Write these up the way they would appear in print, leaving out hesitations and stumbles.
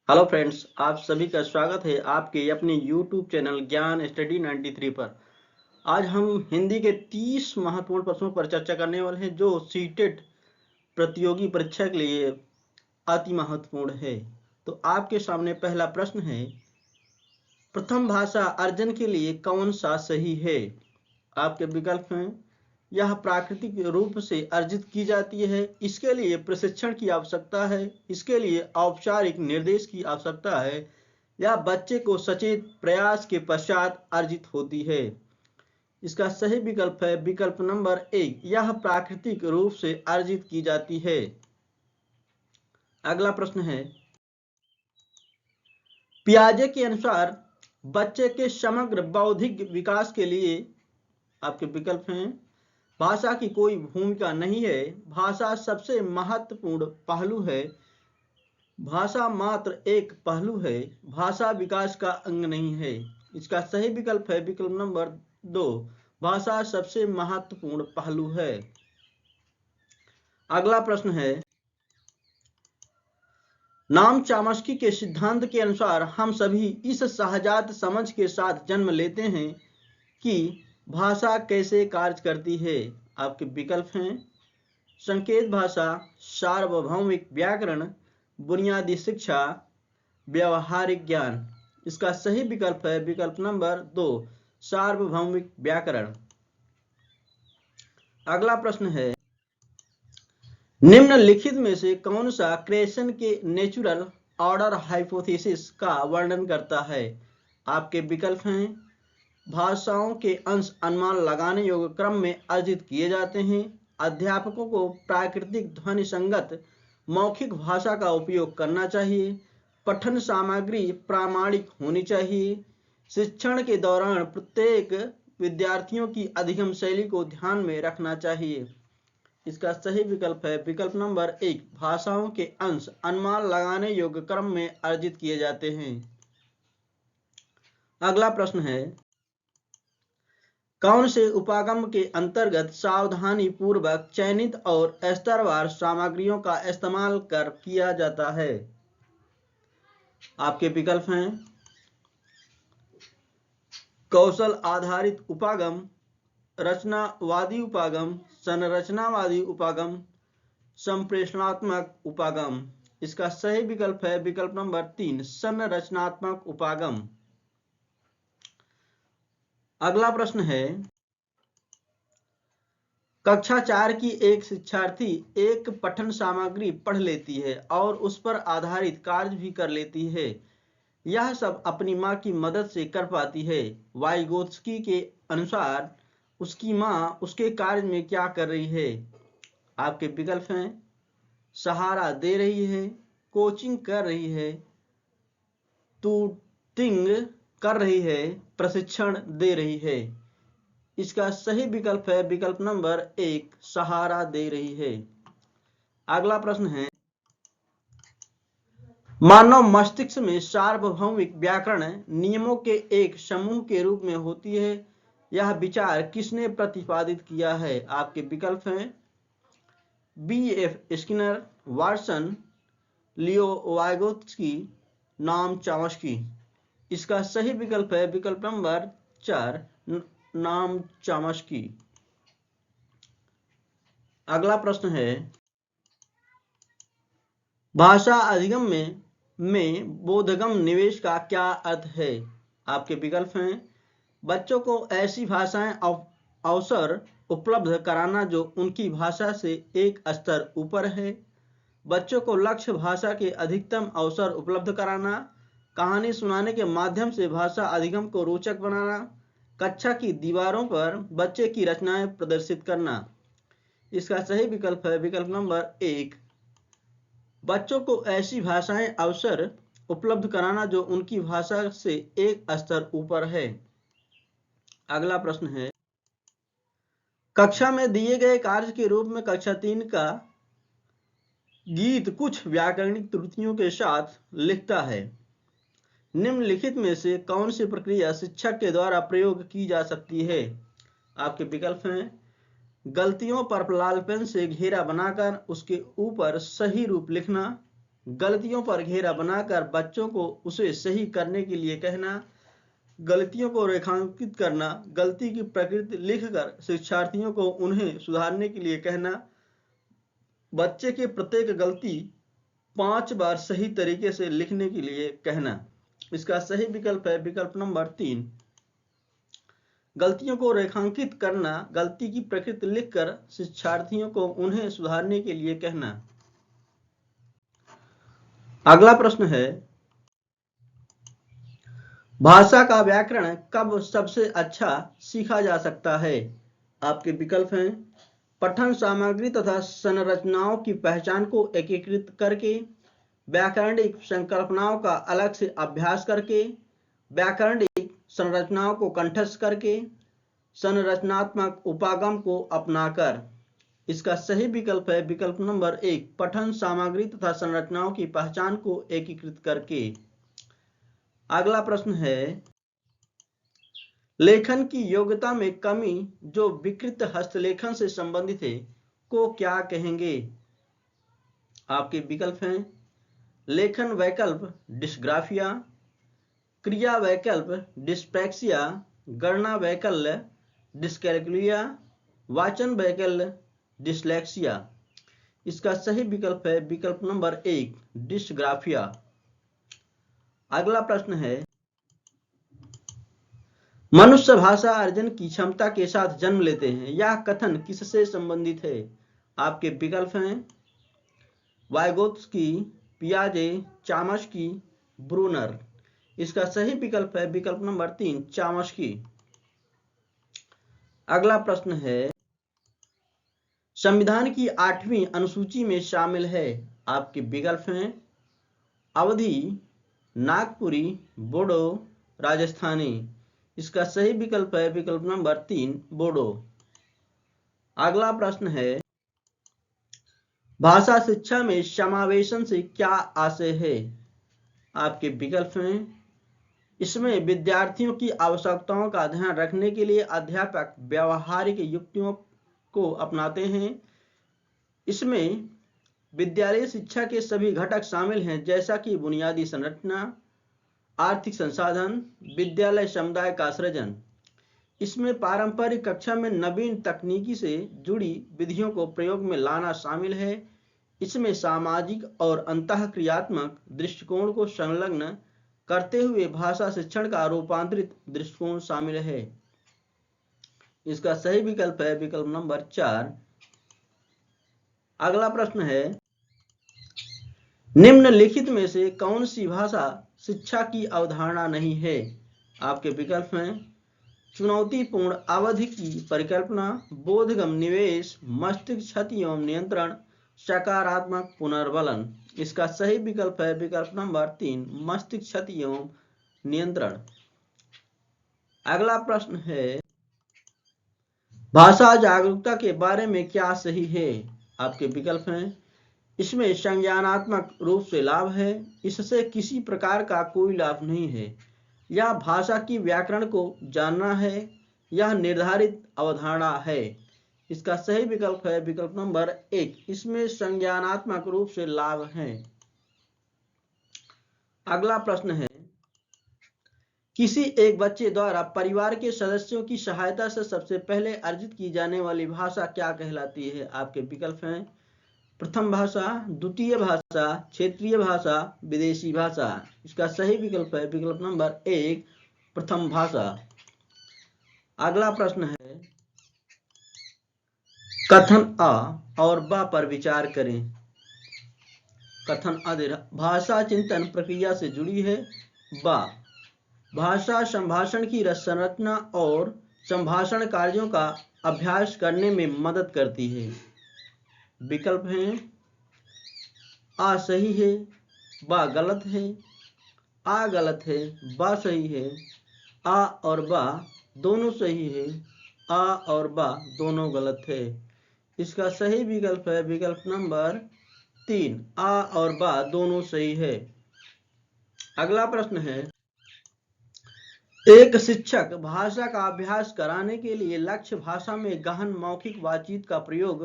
Hello friends, आप सभी का स्वागत है आपके अपने यूट्यूब चैनल ज्ञान स्टडी 93 पर। आज हम हिंदी के 30 महत्वपूर्ण प्रश्नों पर चर्चा करने वाले हैं जो सीटेट प्रतियोगी परीक्षा के लिए अति महत्वपूर्ण है। तो आपके सामने पहला प्रश्न है, प्रथम भाषा अर्जन के लिए कौन सा सही है? आपके विकल्प हैं, यह प्राकृतिक रूप से अर्जित की जाती है, इसके लिए प्रशिक्षण की आवश्यकता है, इसके लिए औपचारिक निर्देश की आवश्यकता है, या बच्चे को सचेत प्रयास के पश्चात अर्जित होती है। इसका सही विकल्प है विकल्प नंबर 1, यह प्राकृतिक रूप से अर्जित की जाती है। अगला प्रश्न है, पियाजे के अनुसार बच्चे के समग्र बौद्धिक विकास के लिए आपके विकल्प हैं, भाषा की कोई भूमिका नहीं है, भाषा सबसे महत्वपूर्ण पहलू है, भाषा मात्र एक पहलू है, भाषा विकास का अंग नहीं है। इसका सही विकल्प है विकल्प नंबर 2, भाषा सबसे महत्वपूर्ण पहलू है। अगला प्रश्न है, नाम चामस्की के सिद्धांत के अनुसार हम सभी इस सहजात समझ के साथ जन्म लेते हैं कि भाषा कैसे कार्य करती है। आपके विकल्प हैं, संकेत भाषा, सार्वभौमिक व्याकरण, बुनियादी शिक्षा, व्यवहारिक ज्ञान। इसका सही विकल्प है विकल्प नंबर 2, सार्वभौमिक व्याकरण। अगला प्रश्न है, निम्नलिखित में से कौन सा क्रेसन के नेचुरल ऑर्डर हाइपोथेसिस का वर्णन करता है? आपके विकल्प हैं, भाषाओं के अंश अनुमान लगाने योग्य क्रम में अर्जित किए जाते हैं, अध्यापकों को प्राकृतिक ध्वनि संगत मौखिक भाषा का उपयोग करना चाहिए, पठन सामग्री प्रामाणिक होनी चाहिए, शिक्षण के दौरान प्रत्येक विद्यार्थियों की अधिगम शैली को ध्यान में रखना चाहिए। इसका सही विकल्प है विकल्प नंबर 1, भाषाओं के अंश अनुमान लगाने योग्य क्रम में अर्जित किए जाते हैं। अगला प्रश्न है, कौन से उपागम के अंतर्गत सावधानी पूर्वक चयनित और स्तरवार सामग्रियों का इस्तेमाल कर किया जाता है? आपके विकल्प हैं, कौशल आधारित उपागम, रचनावादी उपागम, संरचनावादी उपागम, संप्रेषणात्मक उपागम। इसका सही विकल्प है विकल्प नंबर 3, संरचनात्मक उपागम। अगला प्रश्न है, कक्षा 4 की एक शिक्षार्थी एक पठन सामग्री पढ़ लेती है और उस पर आधारित कार्य भी कर लेती है, यह सब अपनी माँ की मदद से कर पाती है। वाइगोत्स्की के अनुसार उसकी माँ उसके कार्य में क्या कर रही है? आपके विकल्प हैं, सहारा दे रही है, कोचिंग कर रही है, ट्यूटिंग कर रही है, प्रशिक्षण दे रही है। इसका सही विकल्प है विकल्प नंबर 1, सहारा दे रही है। अगला प्रश्न है, मानव मस्तिष्क में सार्वभौमिक व्याकरण नियमों के एक समूह के रूप में होती है, यह विचार किसने प्रतिपादित किया है? आपके विकल्प हैं, B.F. स्किनर, वाटसन, लियो वाइगोत्स्की, नाम चामस्की। इसका सही विकल्प है विकल्प नंबर 4, नाम चामस्की। अगला प्रश्न है, भाषा अधिगम में बोधगम निवेश का क्या अर्थ है? आपके विकल्प हैं, बच्चों को ऐसी भाषाएं अवसर उपलब्ध कराना जो उनकी भाषा से एक स्तर ऊपर है, बच्चों को लक्ष्य भाषा के अधिकतम अवसर उपलब्ध कराना, कहानी सुनाने के माध्यम से भाषा अधिगम को रोचक बनाना, कक्षा की दीवारों पर बच्चे की रचनाएं प्रदर्शित करना। इसका सही विकल्प है विकल्प नंबर 1, बच्चों को ऐसी भाषाएं अवसर उपलब्ध कराना जो उनकी भाषा से एक स्तर ऊपर है। अगला प्रश्न है, कक्षा में दिए गए कार्य के रूप में कक्षा 3 का गीत कुछ व्याकरणिक त्रुटियों के साथ लिखता है, निम्नलिखित में से कौन सी प्रक्रिया शिक्षक के द्वारा प्रयोग की जा सकती है? आपके विकल्प हैं, गलतियों पर लाल पेन से घेरा बनाकर उसके ऊपर सही रूप लिखना, गलतियों पर घेरा बनाकर बच्चों को उसे सही करने के लिए कहना, गलतियों को रेखांकित करना, गलती की प्रकृति लिखकर शिक्षार्थियों को उन्हें सुधारने के लिए कहना, बच्चे के प्रत्येक गलती 5 बार सही तरीके से लिखने के लिए कहना। इसका सही विकल्प है विकल्प नंबर 3, गलतियों को रेखांकित करना, गलती की प्रकृति लिखकर शिक्षार्थियों को उन्हें सुधारने के लिए कहना। अगला प्रश्न है, भाषा का व्याकरण कब सबसे अच्छा सीखा जा सकता है? आपके विकल्प हैं पठन सामग्री तथा संरचनाओं की पहचान को एकीकृत करके, व्याकरणिक संकल्पनाओं का अलग से अभ्यास करके, व्याकरणिक संरचनाओं को कंठस्थ करके, संरचनात्मक उपागम को अपनाकर। इसका सही विकल्प है विकल्प नंबर 1, पठन सामग्री तथा संरचनाओं की पहचान को एकीकृत करके। अगला प्रश्न है, लेखन की योग्यता में कमी जो विकृत हस्तलेखन से संबंधित है को क्या कहेंगे? आपके विकल्प हैं लेखन वैकल्प डिस्ग्राफिया, क्रिया वैकल्प डिस्प्रैक्सिया, गणना वैकल्प डिस्कैलकुलिया, वाचन वैकल्प डिस्लेक्सिया। इसका सही विकल्प है विकल्प नंबर 1, डिस्ग्राफिया। अगला प्रश्न है, मनुष्य भाषा अर्जन की क्षमता के साथ जन्म लेते हैं, यह कथन किससे संबंधित है? आपके विकल्प हैं वाइगोत्स्की, पियाजे, चामस्की, ब्रूनर। इसका सही विकल्प है विकल्प नंबर 3, चामस्की। अगला प्रश्न है, संविधान की 8वीं अनुसूची में शामिल है। आपके विकल्प हैं अवधी, नागपुरी, बोडो, राजस्थानी। इसका सही विकल्प है विकल्प नंबर 3, बोडो। अगला प्रश्न है, भाषा शिक्षा में समावेशन से क्या आशय है? आपके विकल्प हैं इसमें विद्यार्थियों की आवश्यकताओं का ध्यान रखने के लिए अध्यापक व्यावहारिक युक्तियों को अपनाते हैं। इसमें विद्यालय शिक्षा के सभी घटक शामिल हैं, जैसा कि बुनियादी संरचना, आर्थिक संसाधन, विद्यालय समुदाय का सृजन। इसमें पारंपरिक कक्षा में नवीन तकनीकी से जुड़ी विधियों को प्रयोग में लाना शामिल है। इसमें सामाजिक और अंतःक्रियात्मक दृष्टिकोण को संलग्न करते हुए भाषा शिक्षण का रूपांतरित दृष्टिकोण शामिल है। इसका सही विकल्प है विकल्प नंबर 4। अगला प्रश्न है, निम्नलिखित में से कौन सी भाषा शिक्षा की अवधारणा नहीं है? आपके विकल्प हैं चुनौतीपूर्ण अवधि की परिकल्पना, बोधगम निवेश, मस्तिष्क क्षति एवं नियंत्रण, सकारात्मक पुनर्बलन। इसका सही विकल्प है विकल्प नंबर 3, मस्तिष्क क्षति एवं नियंत्रण। अगला प्रश्न है, भाषा जागरूकता के बारे में क्या सही है? आपके विकल्प हैं इसमें संज्ञानात्मक रूप से लाभ है, इससे किसी प्रकार का कोई लाभ नहीं है, यह भाषा की व्याकरण को जानना है, यह निर्धारित अवधारणा है। इसका सही विकल्प है विकल्प नंबर 1, इसमें संज्ञानात्मक रूप से लाभ है। अगला प्रश्न है, किसी एक बच्चे द्वारा परिवार के सदस्यों की सहायता से सबसे पहले अर्जित की जाने वाली भाषा क्या कहलाती है? आपके विकल्प हैं प्रथम भाषा, द्वितीय भाषा, क्षेत्रीय भाषा, विदेशी भाषा। इसका सही विकल्प है विकल्प नंबर 1, प्रथम भाषा। अगला प्रश्न है, कथन अ और ब पर विचार करें। कथन अ भाषा चिंतन प्रक्रिया से जुड़ी है। ब भाषा संभाषण की संरचना और संभाषण कार्यों का अभ्यास करने में मदद करती है। विकल्प हैं आ सही है, बा गलत है, आ गलत है, बा सही है, आ और बा दोनों सही है, आ और बा दोनों गलत है। इसका सही विकल्प है विकल्प नंबर 3, आ और बा दोनों सही है। अगला प्रश्न है, एक शिक्षक भाषा का अभ्यास कराने के लिए लक्ष्य भाषा में गहन मौखिक बातचीत का प्रयोग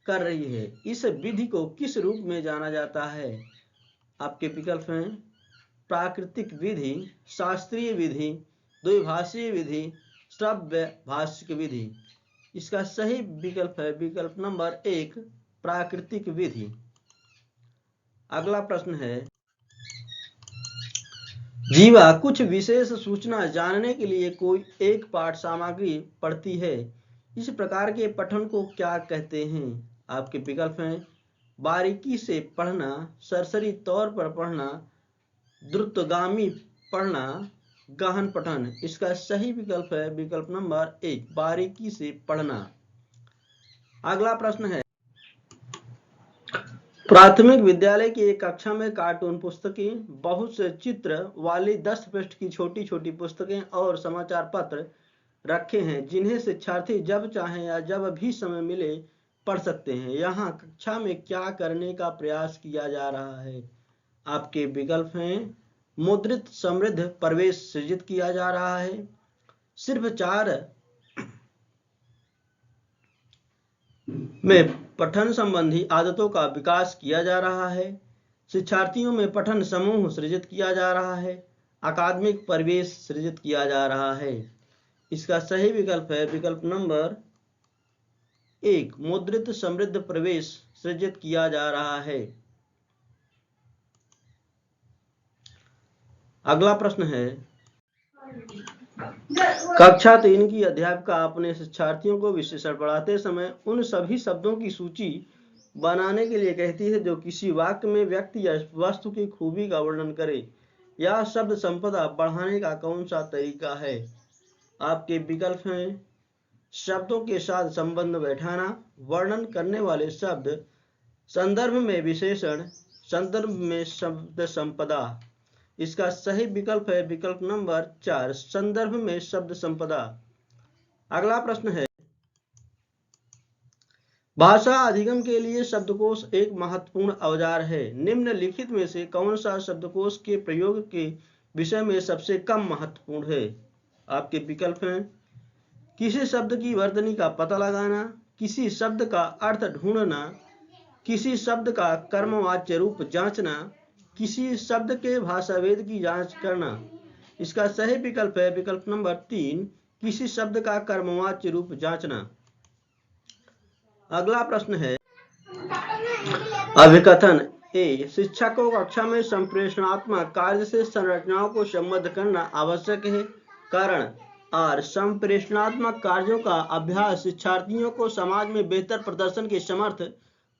कर रही है, इस विधि को किस रूप में जाना जाता है? आपके विकल्प हैं प्राकृतिक विधि, शास्त्रीय विधि, द्विभाषीय विधि, श्रव्य भाषिक विधि। इसका सही विकल्प है विकल्प नंबर 1 प्राकृतिक विधि। अगला प्रश्न है जीवा कुछ विशेष सूचना जानने के लिए कोई एक पाठ सामग्री पढ़ती है, इस प्रकार के पठन को क्या कहते हैं? आपके विकल्प हैं बारीकी से पढ़ना, सरसरी तौर पर पढ़ना, द्रुतगामी पढ़ना, गहन पठन। इसका सही विकल्प है विकल्प नंबर 1 बारीकी से पढ़ना। अगला प्रश्न है प्राथमिक विद्यालय की एक कक्षा में कार्टून पुस्तकें, बहुत से चित्र वाली 10 पृष्ठ की छोटी छोटी पुस्तकें और समाचार पत्र रखे हैं, जिन्हें शिक्षार्थी जब चाहे या जब भी समय मिले पढ़ सकते हैं। यहाँ कक्षा में क्या करने का प्रयास किया जा रहा है? आपके विकल्प हैं मुद्रित समृद्ध परिवेश सृजित किया जा रहा है, सिर्फ 4 में पठन संबंधी आदतों का विकास किया जा रहा है, शिक्षार्थियों में पठन समूह सृजित किया जा रहा है, अकादमिक परिवेश सृजित किया जा रहा है। इसका सही विकल्प है विकल्प नंबर 1 मुद्रित समृद्ध परिवेश सृजित किया जा रहा है। अगला प्रश्न है कक्षा 3 की अध्यापिका अपने शिक्षार्थियों को विशेषण पढ़ाते समय उन सभी शब्दों की सूची बनाने के लिए कहती है जो किसी वाक्य में व्यक्ति या वस्तु की खूबी का वर्णन करे। यह शब्द संपदा बढ़ाने का कौन सा तरीका है? आपके विकल्प हैं शब्दों के साथ संबंध बैठाना, वर्णन करने वाले शब्द, संदर्भ में विशेषण, संदर्भ में शब्द संपदा। इसका सही विकल्प है विकल्प नंबर 4 संदर्भ में शब्द संपदा। अगला प्रश्न है भाषा अधिगम के लिए शब्दकोश एक महत्वपूर्ण औजार है, निम्नलिखित में से कौन सा शब्दकोश के प्रयोग के विषय में सबसे कम महत्वपूर्ण है? आपके विकल्प हैं किसी शब्द की वर्तनी का पता लगाना, किसी शब्द का अर्थ ढूंढना, किसी शब्द का कर्मवाच्य रूप जांचना, किसी शब्द के भाषावेद की जांच करना। इसका सही विकल्प है विकल्प नंबर 3 किसी शब्द का कर्मवाच्य रूप जांचना। अगला प्रश्न है अभिकथन ए शिक्षक को कक्षा में संप्रेषणात्मक कार्य से संरचनाओं को संबद्ध करना आवश्यक है। कारण आर संप्रेषणात्मक कार्यों का अभ्यास शिक्षार्थियों को समाज में बेहतर प्रदर्शन के समर्थ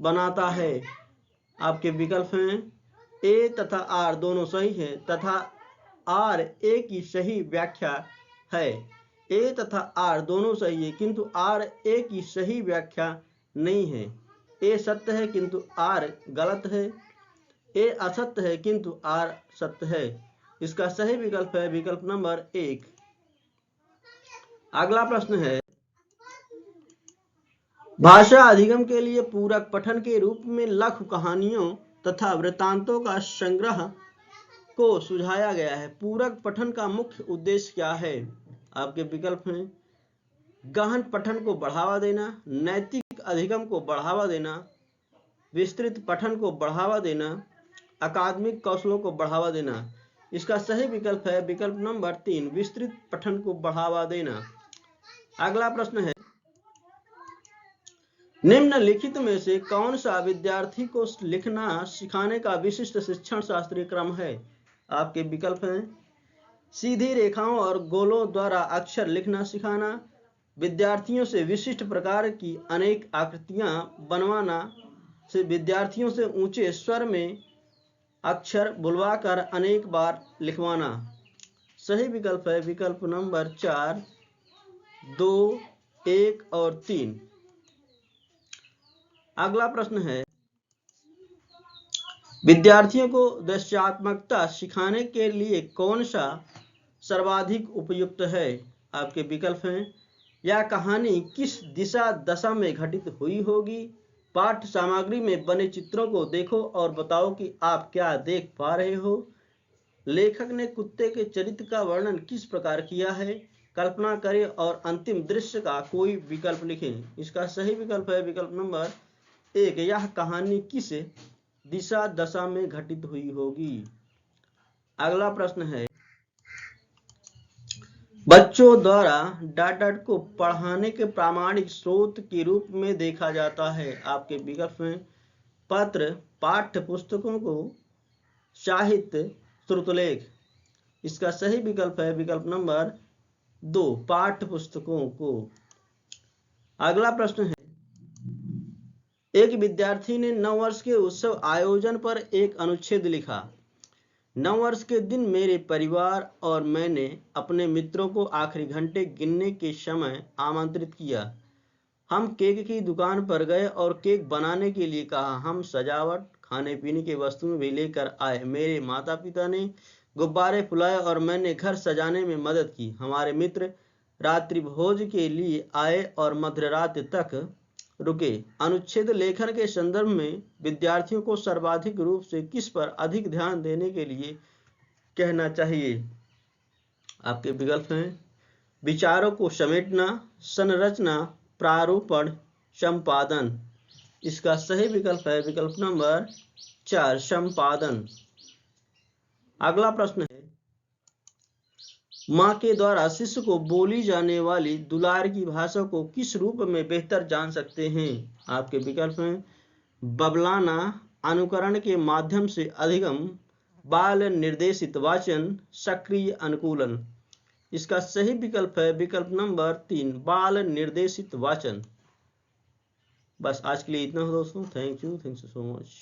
बनाता है। आपके विकल्प हैं ए तथा आर दोनों सही है तथा आर ए की सही व्याख्या है। ए तथा आर दोनों सही है किंतु आर ए की सही व्याख्या नहीं है। ए सत्य है किंतु आर गलत है। ए असत्य है किंतु आर सत्य है। इसका सही विकल्प है विकल्प नंबर 1। अगला प्रश्न है भाषा अधिगम के लिए पूरक पठन के रूप में लघु कहानियों तथा वृत्तांतों का संग्रह को सुझाया गया है। पूरक पठन का मुख्य उद्देश्य क्या है? आपके विकल्प हैं गहन पठन को बढ़ावा देना, नैतिक अधिगम को बढ़ावा देना, विस्तृत पठन को बढ़ावा देना, अकादमिक कौशलों को बढ़ावा देना। इसका सही विकल्प है विकल्प नंबर 3 विस्तृत पठन को बढ़ावा देना। अगला प्रश्न है निम्नलिखित में से कौन सा विद्यार्थी को लिखना सिखाने का विशिष्ट शिक्षण शास्त्रीय क्रम है? आपके विकल्प हैं सीधी रेखाओं और गोलों द्वारा अक्षर लिखना सिखाना, विद्यार्थियों से विशिष्ट प्रकार की अनेक आकृतियां बनवाना, से विद्यार्थियों से ऊंचे स्वर में अक्षर बुलवाकर अनेक बार लिखवाना। सही विकल्प है विकल्प नंबर 4 2 1 और 3। अगला प्रश्न है विद्यार्थियों को दृश्यात्मकता सिखाने के लिए कौन सा सर्वाधिक उपयुक्त है? आपके विकल्प हैं यह कहानी किस दिशा दशा में घटित हुई होगी, पाठ्य सामग्री में बने चित्रों को देखो और बताओ कि आप क्या देख पा रहे हो, लेखक ने कुत्ते के चरित्र का वर्णन किस प्रकार किया है, कल्पना करें और अंतिम दृश्य का कोई विकल्प लिखें। इसका सही विकल्प है विकल्प नंबर 1 यह कहानी किस दिशा दशा में घटित हुई होगी। अगला प्रश्न है, बच्चों द्वारा डाटा को पढ़ाने के प्रामाणिक स्रोत के रूप में देखा जाता है। आपके विकल्प में पत्र, पाठ्य पुस्तकों को, साहित्य, श्रुतलेख। इसका सही विकल्प है विकल्प नंबर 2, पाठ्य पुस्तकों को। अगला प्रश्न है, एक विद्यार्थी ने नववर्ष के उत्सव आयोजन पर एक अनुच्छेद लिखा। नववर्ष के दिन मेरे परिवार और मैंने अपने मित्रों को आखिरी घंटे गिनने के समय आमंत्रित किया। हम केक की दुकान पर गए और केक बनाने के लिए कहा। हम सजावट, खाने पीने की वस्तुएं भी लेकर आए। मेरे माता पिता ने गुब्बारे फुलाए और मैंने घर सजाने में मदद की। हमारे मित्र रात्रि भोज के लिए आए और मध्यरात तक रुके। अनुच्छेद लेखन के संदर्भ में विद्यार्थियों को सर्वाधिक रूप से किस पर अधिक ध्यान देने के लिए कहना चाहिए? आपके विकल्प हैं विचारों को समेटना, संरचना, प्रारूपण, संपादन। इसका सही विकल्प है विकल्प नंबर 4, संपादन। अगला प्रश्न है, माँ के द्वारा शिष्य को बोली जाने वाली दुलार की भाषा को किस रूप में बेहतर जान सकते हैं? आपके विकल्प हैं बबलाना, अनुकरण के माध्यम से अधिगम, बाल निर्देशित वाचन, सक्रिय अनुकूलन। इसका सही विकल्प है विकल्प नंबर 3, बाल निर्देशित वाचन। बस आज के लिए इतना हो दोस्तों। Thank you so much.